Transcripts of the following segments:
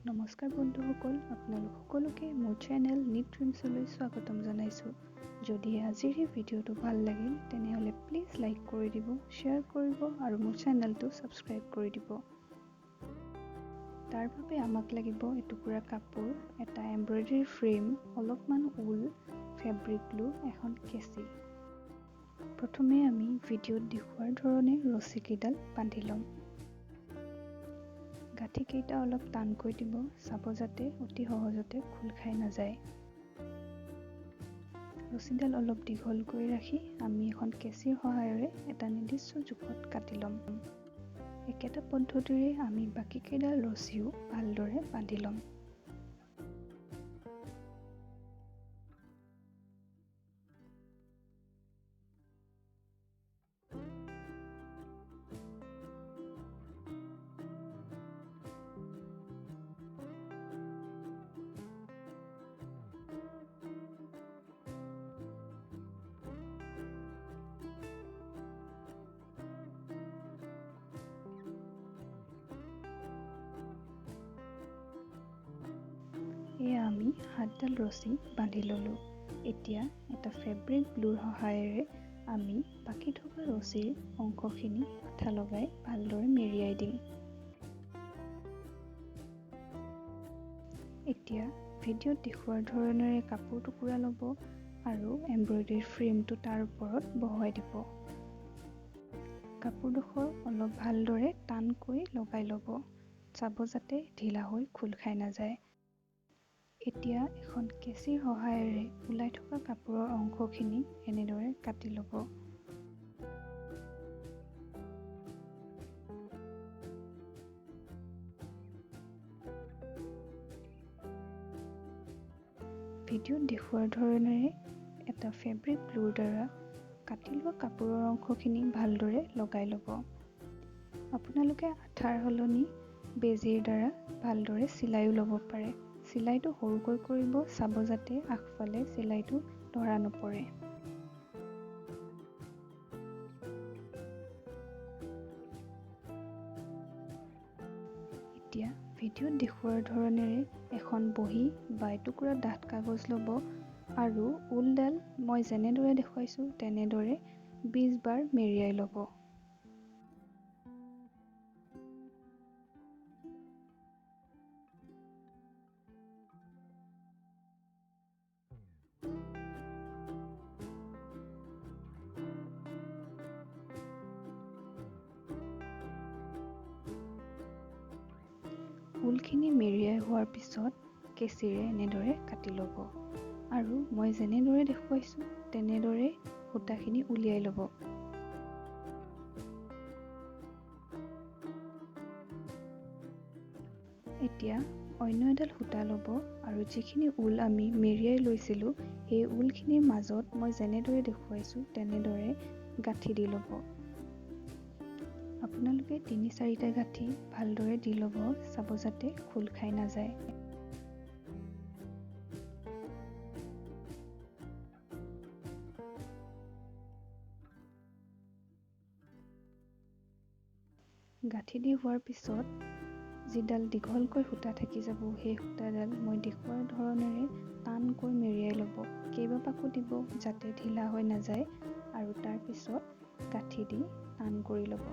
নমস্কাৰ বন্ধুসকল, আপোনালোক সকলোকে মোৰ চেনেল নিট ড্ৰিমছলৈ স্বাগতম জনাইছোঁ। যদি আজিৰ এই ভিডিঅ'টো ভাল লাগিল তেনেহ'লে প্লিজ লাইক কৰি দিব, শ্বেয়াৰ কৰিব আৰু মোৰ চেনেলটো ছাবস্ক্ৰাইব কৰি দিব। তাৰ বাবে আমাক লাগিব এটুকুৰা কাপোৰ, এটা এমব্ৰইডাৰী ফ্ৰেম, অলপমান ঊল, ফেব্ৰিক গ্লু, এখন কেঁচি। প্ৰথমে আমি ভিডিঅ'ত দেখুওৱাৰ ধৰণে ৰছীকেইডাল বান্ধি ল'ম। গাঁঠিকেইটা অলপ টানকৈ দিব, চাব যাতে অতি সহজতে খোল খাই নাযায়। ৰছীডাল অলপ দীঘল কৰি ৰাখি আমি এখন কেঁচিৰ সহায়েৰে এটা নিৰ্দিষ্ট জোখত কাটি ল'ম। একেটা পদ্ধতিৰে আমি বাকীকেইডাল ৰছীও ভালদৰে বান্ধি ল'ম। এয়া আমি 7ডাল ৰছী বান্ধি ল'লোঁ। এতিয়া এটা ফেব্ৰিক গ্লুৰ সহায়েৰে আমি বাকী থকা ৰছীৰ অংশখিনি আঠা লগাই ভালদৰে মেৰিয়াই দিম। এতিয়া ভিডিঅ'ত দেখুওৱাৰ ধৰণেৰে কাপোৰ টুকুৰা ল'ব আৰু এমব্ৰইডাৰী ফ্ৰেমটো তাৰ ওপৰত বহুৱাই দিব। কাপোৰডোখৰ অলপ ভালদৰে টানকৈ লগাই ল'ব, চাব যাতে ঢিলা হৈ খোল খাই নাযায়। এতিয়া এখন কেঁচিৰ সহায়েৰে ওলাই থকা কাপোৰৰ অংশখিনি এনেদৰে কাটি ল'ব। ভিডিঅ'ত দেখুওৱাৰ ধৰণেৰে এটা ফেব্ৰিক গ্লুৰ দ্বাৰা কাটি লোৱা কাপোৰৰ অংশখিনি ভালদৰে লগাই ল'ব। আপোনালোকে আঠাৰ সলনি বেজীৰ দ্বাৰা ভালদৰে চিলাইও ল'ব পাৰে। চিলাইটো সৰুকৈ কৰিব, চাব যাতে আগফালে চিলাইটো ধৰা নপৰে। এতিয়া ভিডিঅ'ত দেখুওৱাৰ ধৰণেৰে এখন বহী বা এটুকুৰা ডাঠ কাগজ ল'ব আৰু ঊলডাল মই যেনেদৰে দেখুৱাইছোঁ তেনেদৰে 20 বাৰ মেৰিয়াই ল'ব। ঊলখিনি মেৰিয়াই হোৱাৰ পিছত কেঁচিৰে এনেদৰে কাটি ল'ব আৰু মই যেনেদৰে দেখুৱাইছোঁ তেনেদৰে সূতাখিনি উলিয়াই ল'ব। এতিয়া অন্য এডাল সূতা ল'ব আৰু যিখিনি ঊল আমি মেৰিয়াই লৈছিলোঁ সেই ঊলখিনিৰ মাজত মই যেনেদৰে দেখুৱাইছোঁ তেনেদৰে গাঁঠি দি ল'ব। আপোনালোকে 3-4টা গাঁঠি ভালদৰে দি ল'ব, চাব যাতে খোল খাই নাযায়। গাঁঠি দি হোৱাৰ পিছত যিডাল দীঘলকৈ সূতা থাকি যাব সেই সূতাডাল মই দেখুওৱাৰ ধৰণেৰে টানকৈ মেৰিয়াই ল'ব। কেইবাপাকো দিব যাতে ঢিলা হৈ নাযায় আৰু তাৰ পিছত গাঁঠি দি টান কৰি ল'ব।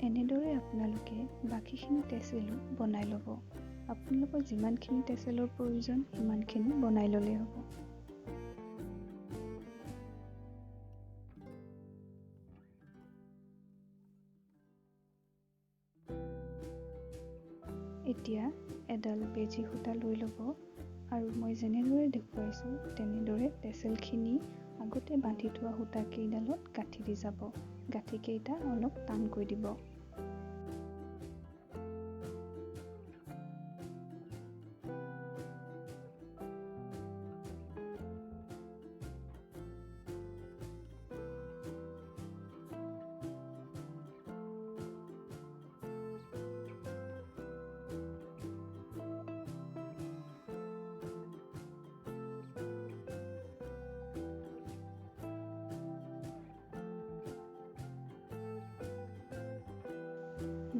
এনেদৰে আপোনালোকে বাকীখিনি টেচেলো বনাই ল'ব। আপোনালোকৰ যিমানখিনি টেচেলৰ প্ৰয়োজন সিমানখিনি বনাই ল'লেই হ'ব। এতিয়া এডাল বেজী সূতা লৈ ল'ব আৰু মই যেনেদৰে দেখুৱাইছোঁ তেনেদৰে টেচেলখিনি আগতে বান্ধি থোৱা সূতাকেইডালত গাঁঠি দি যাব। গাঁঠিকেইটা অলপ টানকৈ দিব।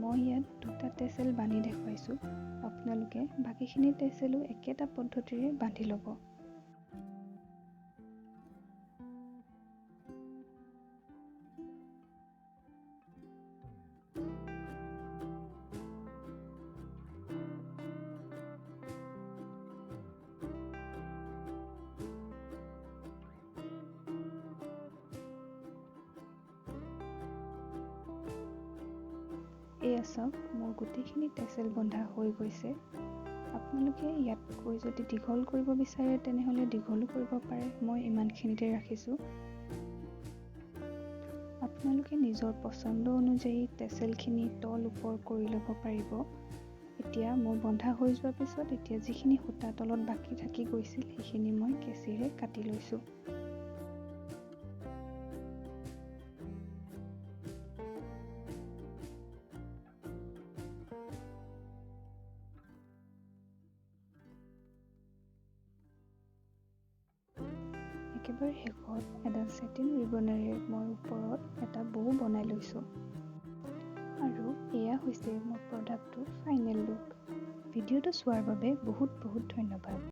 মই ইয়াত 2টা টেচেল বান্ধি দেখুৱাইছোঁ। আপোনালোকে বাকীখিনি টেচেলো একেটা পদ্ধতিৰে বান্ধি ল'ব। এয়া চাওক, মোৰ গোটেইখিনি টেচেল বন্ধা হৈ গৈছে। আপোনালোকে ইয়াতকৈ যদি দীঘল কৰিব বিচাৰে তেনেহ'লে দীঘলো কৰিব পাৰে। মই ইমানখিনিতে ৰাখিছোঁ। আপোনালোকে নিজৰ পচন্দ অনুযায়ী টেচেলখিনি তল ওপৰ কৰি ল'ব পাৰিব। এতিয়া মোৰ বন্ধা হৈ যোৱাৰ পিছত এতিয়া যিখিনি সূতা তলত বাকী থাকি গৈছিল সেইখিনি মই কেঁচিৰে কাটি লৈছোঁ। একেবাৰে শেষত এডাল চেটিন ৰিবনেৰে মই ওপৰত এটা বৌ বনাই লৈছোঁ। আৰু এয়া হৈছে মোৰ প্ৰডাক্টটোৰ ফাইনেল লুক। ভিডিঅ'টো চোৱাৰ বাবে বহুত ধন্যবাদ।